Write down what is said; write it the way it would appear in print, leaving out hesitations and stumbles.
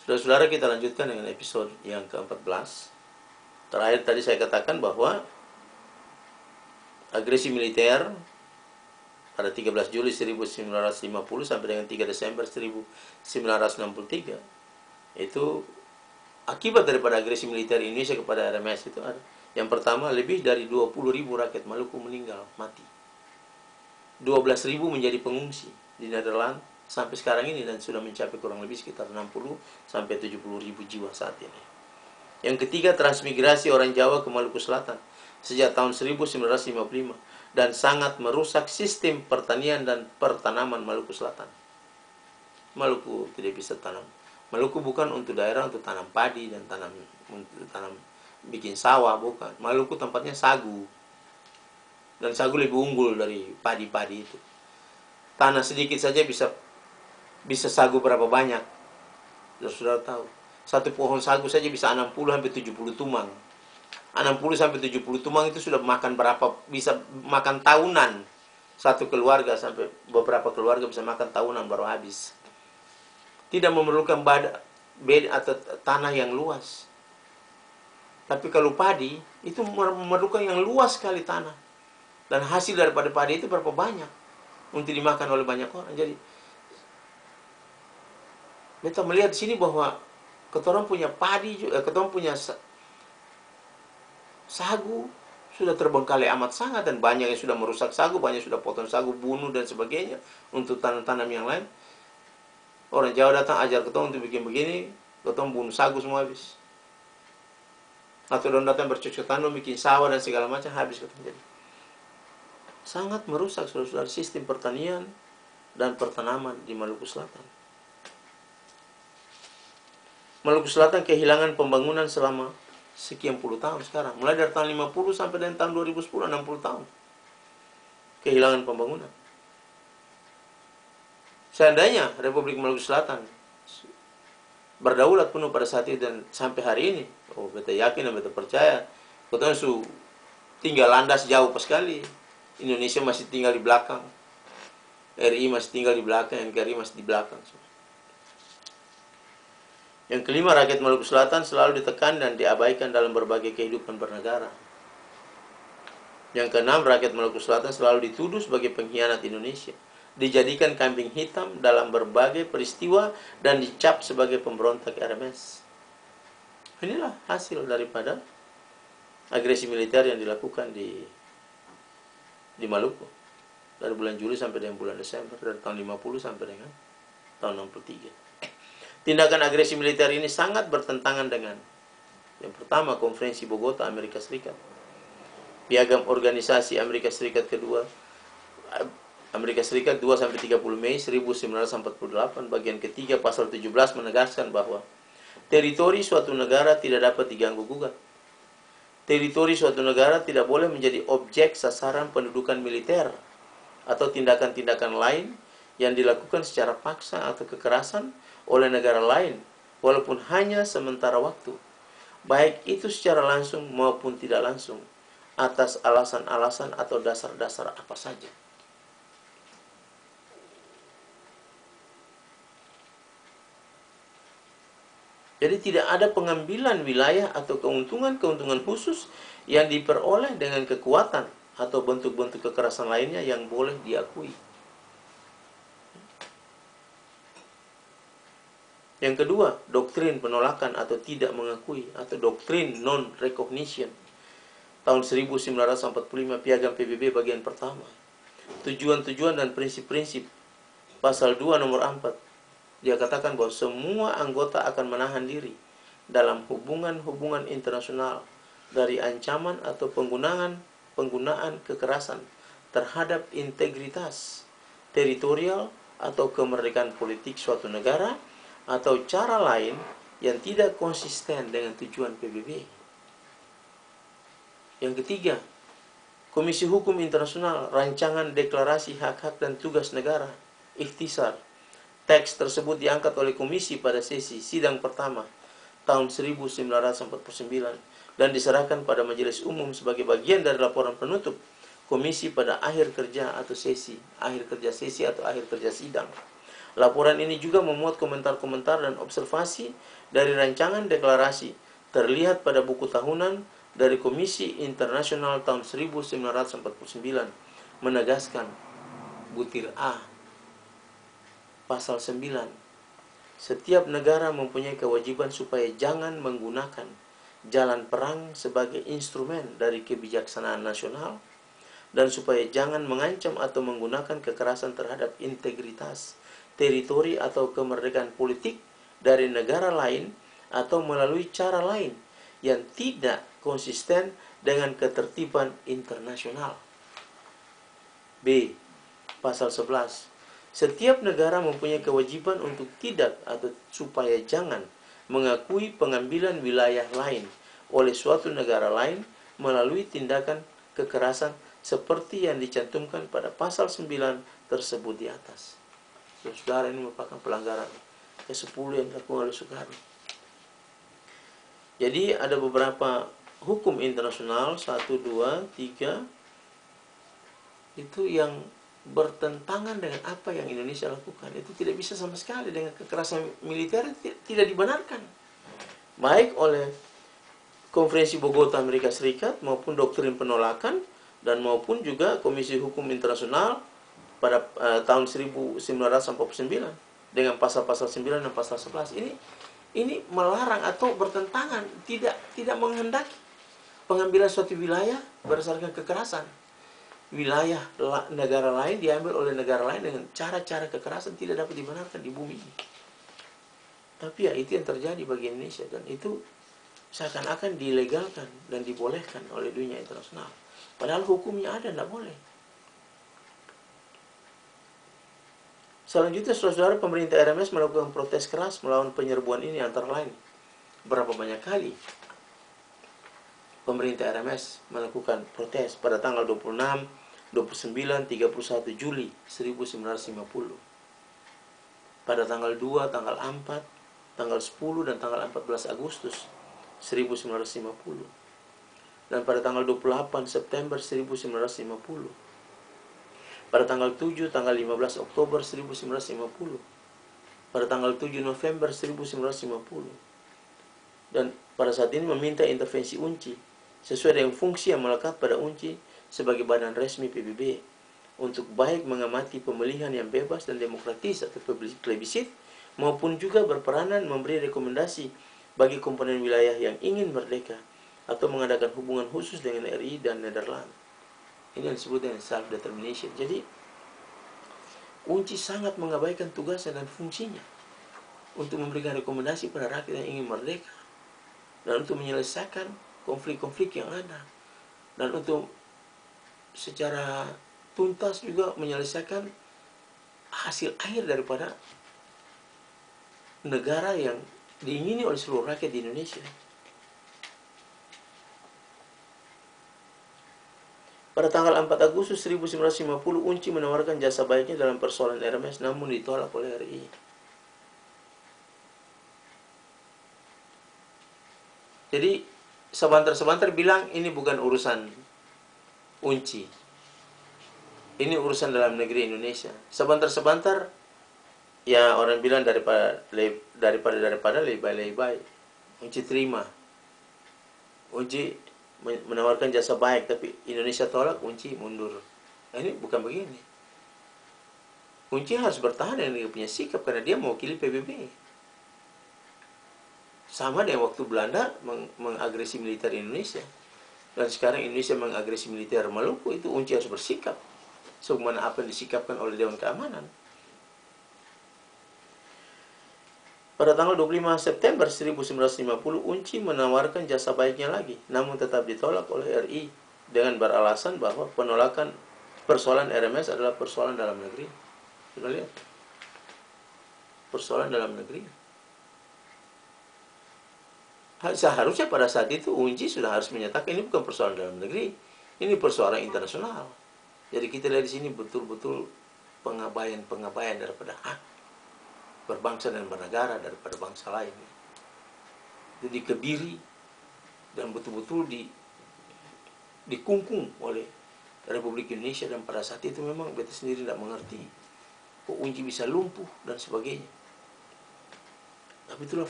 Saudara-saudara, kita lanjutkan dengan episode yang ke-14. Terakhir tadi saya katakan bahwa agresi militer pada 13 Juli 1950 sampai dengan 3 Desember 1963 itu akibat daripada agresi militer Indonesia kepada RMS itu ada. Yang pertama, lebih dari 20.000 rakyat Maluku meninggal, mati. 12.000 menjadi pengungsi di Nederland sampai sekarang ini, dan sudah mencapai kurang lebih sekitar 60 sampai 70.000 jiwa saat ini. Yang ketiga, transmigrasi orang Jawa ke Maluku Selatan sejak tahun 1955 dan sangat merusak sistem pertanian dan pertanaman Maluku Selatan. Maluku tidak bisa tanam. Maluku bukan untuk daerah untuk tanam padi dan tanam bikin sawah, bukan. Maluku tempatnya sagu. Dan sagu lebih unggul dari padi-padi itu. Tanah sedikit saja bisa sagu berapa banyak. Sudah tahu. Satu pohon sagu saja bisa 60 sampai 70 tumang. 60 sampai 70 tumang itu sudah makan berapa, bisa makan tahunan. Satu keluarga sampai beberapa keluarga bisa makan tahunan baru habis. Tidak memerlukan bed atau tanah yang luas. Tapi kalau padi itu memerlukan yang luas sekali tanah. Dan hasil daripada padi itu berapa banyak untuk dimakan oleh banyak orang. Jadi kita melihat di sini bahwa ketorong punya padi, ketorong punya sagu sudah terbengkalai amat sangat, dan banyak yang sudah merusak sagu, banyak sudah potong sagu, bunuh dan sebagainya untuk tanam-tanam yang lain. Orang Jawa datang ajar ketorong untuk bikin begini, ketorong bunuh sagu semua habis. Atau orang datang bercocok tanam, bikin sawah dan segala macam, habis ketorong. Jadi sangat merusak saudara-saudara sistem pertanian dan pertanaman di Maluku Selatan. Maluku Selatan kehilangan pembangunan selama sekian puluh tahun sekarang. Mulai dari tahun 50 sampai dengan tahun 2010, 60 tahun. Kehilangan pembangunan. Seandainya Republik Maluku Selatan berdaulat penuh pada saat itu dan sampai hari ini, beta yakin dan beta percaya, kita su tinggal landas jauh sekali. Indonesia masih tinggal di belakang, RI masih tinggal di belakang, NKRI masih di belakang. Yang kelima, rakyat Maluku Selatan selalu ditekan dan diabaikan dalam berbagai kehidupan bernegara. Yang keenam, rakyat Maluku Selatan selalu dituduh sebagai pengkhianat Indonesia, dijadikan kambing hitam dalam berbagai peristiwa dan dicap sebagai pemberontak RMS. Inilah hasil daripada agresi militer yang dilakukan di Maluku dari bulan Juli sampai dengan bulan Desember, dari tahun 50 sampai dengan tahun 63. Tindakan agresi militer ini sangat bertentangan dengan yang pertama, Konferensi Bogota Amerika Serikat, Piagam Organisasi Amerika Serikat kedua, Amerika Serikat 2 sampai 30 Mei 1948, bagian ketiga pasal 17 menegaskan bahwa teritori suatu negara tidak dapat diganggu gugat. Teritori suatu negara tidak boleh menjadi objek sasaran pendudukan militer atau tindakan-tindakan lain yang dilakukan secara paksa atau kekerasan oleh negara lain, walaupun hanya sementara waktu, baik itu secara langsung maupun tidak langsung, atas alasan-alasan atau dasar-dasar apa saja. Jadi tidak ada pengambilan wilayah atau keuntungan-keuntungan khusus yang diperoleh dengan kekuatan atau bentuk-bentuk kekerasan lainnya yang boleh diakui. Yang kedua, doktrin penolakan atau tidak mengakui atau doktrin non-recognition. Tahun 1945, Piagam PBB bagian pertama. Tujuan-tujuan dan prinsip-prinsip. Pasal 2 nomor 4. Dia katakan bahwa semua anggota akan menahan diri dalam hubungan-hubungan internasional dari ancaman atau penggunaan kekerasan terhadap integritas teritorial atau kemerdekaan politik suatu negara atau cara lain yang tidak konsisten dengan tujuan PBB. Yang ketiga, Komisi Hukum Internasional, Rancangan Deklarasi Hak-Hak dan Tugas Negara, Ikhtisar. Teks tersebut diangkat oleh komisi pada sesi sidang pertama tahun 1949 dan diserahkan pada Majelis Umum sebagai bagian dari laporan penutup komisi pada akhir kerja atau sesi, akhir kerja sesi atau akhir kerja sidang. Laporan ini juga memuat komentar-komentar dan observasi dari rancangan deklarasi terlihat pada buku tahunan dari Komisi Internasional tahun 1949 menegaskan butir A pasal 9, setiap negara mempunyai kewajiban supaya jangan menggunakan jalan perang sebagai instrumen dari kebijaksanaan nasional dan supaya jangan mengancam atau menggunakan kekerasan terhadap integritas, teritori atau kemerdekaan politik dari negara lain atau melalui cara lain yang tidak konsisten dengan ketertiban internasional. B. Pasal 11. Setiap negara mempunyai kewajiban untuk tidak atau supaya jangan mengakui pengambilan wilayah lain oleh suatu negara lain melalui tindakan kekerasan seperti yang dicantumkan pada pasal 9 tersebut di atas. Saudara, ini merupakan pelanggaran ke-10 yang dilakukan oleh Soekarno. Jadi ada beberapa hukum internasional 1, 2, 3 itu yang bertentangan dengan apa yang Indonesia lakukan. Itu tidak bisa sama sekali dengan kekerasan militer, tidak dibenarkan. Baik oleh Konferensi Bogota Amerika Serikat maupun doktrin penolakan dan maupun juga Komisi Hukum Internasional pada tahun 1949 dengan pasal-pasal 9 dan pasal 11. Ini melarang atau bertentangan, tidak menghendaki pengambilan suatu wilayah berdasarkan kekerasan. Wilayah negara lain diambil oleh negara lain dengan cara-cara kekerasan tidak dapat dibenarkan di bumi ini. Tapi ya itu yang terjadi bagi Indonesia, dan itu seakan-akan dilegalkan dan dibolehkan oleh dunia internasional. Padahal hukumnya ada, tidak boleh. Selanjutnya, saudara, pemerintah RMS melakukan protes keras melawan penyerbuan ini antara lain. Berapa banyak kali pemerintah RMS melakukan protes pada tanggal 26, 29, 31 Juli 1950. Pada tanggal 2, tanggal 4, tanggal 10, dan tanggal 14 Agustus 1950. Dan pada tanggal 28 September 1950. Pada tanggal 7, tanggal 15 Oktober 1950. Pada tanggal 7 November 1950. Dan pada saat ini meminta intervensi UNCI sesuai dengan fungsi yang melekat pada UNCI sebagai badan resmi PBB untuk baik mengamati pemilihan yang bebas dan demokratis atau plebissit maupun juga berperanan memberi rekomendasi bagi komponen wilayah yang ingin merdeka atau mengadakan hubungan khusus dengan RI dan Nederland. Ini yang disebut dengan self-determination. Jadi, UNCI sangat mengabaikan tugasnya dan fungsinya untuk memberikan rekomendasi pada rakyat yang ingin merdeka dan untuk menyelesaikan konflik-konflik yang ada dan untuk secara tuntas juga menyelesaikan hasil akhir daripada negara yang diingini oleh seluruh rakyat di Indonesia. Pada tanggal 4 Agustus 1950, UNCI menawarkan jasa baiknya dalam persoalan RMS, namun ditolak oleh RI. Jadi, sebantar-sebantar bilang ini bukan urusan UNCI. Ini urusan dalam negeri Indonesia. Sebantar-sebantar, ya orang bilang daripada lebay-lebay. UNCI terima. UNCI menawarkan jasa baik, tapi Indonesia tolak, UNCI mundur. Nah, ini bukan begini. UNCI harus bertahan dengan dia punya sikap karena dia mewakili PBB. Sama dengan waktu Belanda mengagresi militer Indonesia. Dan sekarang Indonesia mengagresi militer Maluku, itu UNCI harus bersikap sebagaimana apa yang disikapkan oleh Dewan Keamanan. Pada tanggal 25 September 1950, UNCI menawarkan jasa baiknya lagi, namun tetap ditolak oleh RI dengan beralasan bahwa penolakan persoalan RMS adalah persoalan dalam negeri. Kita lihat. Persoalan dalam negeri. Seharusnya pada saat itu UNCI sudah harus menyatakan ini bukan persoalan dalam negeri, ini persoalan internasional. Jadi kita lihat di sini betul-betul pengabaian daripada hak berbangsa dan bernegara daripada bangsa lain. Itu dikebiri dan betul-betul dikungkung oleh Republik Indonesia, dan pada saat itu memang beta sendiri tidak mengerti kok Unji bisa lumpuh dan sebagainya. Tapi itulah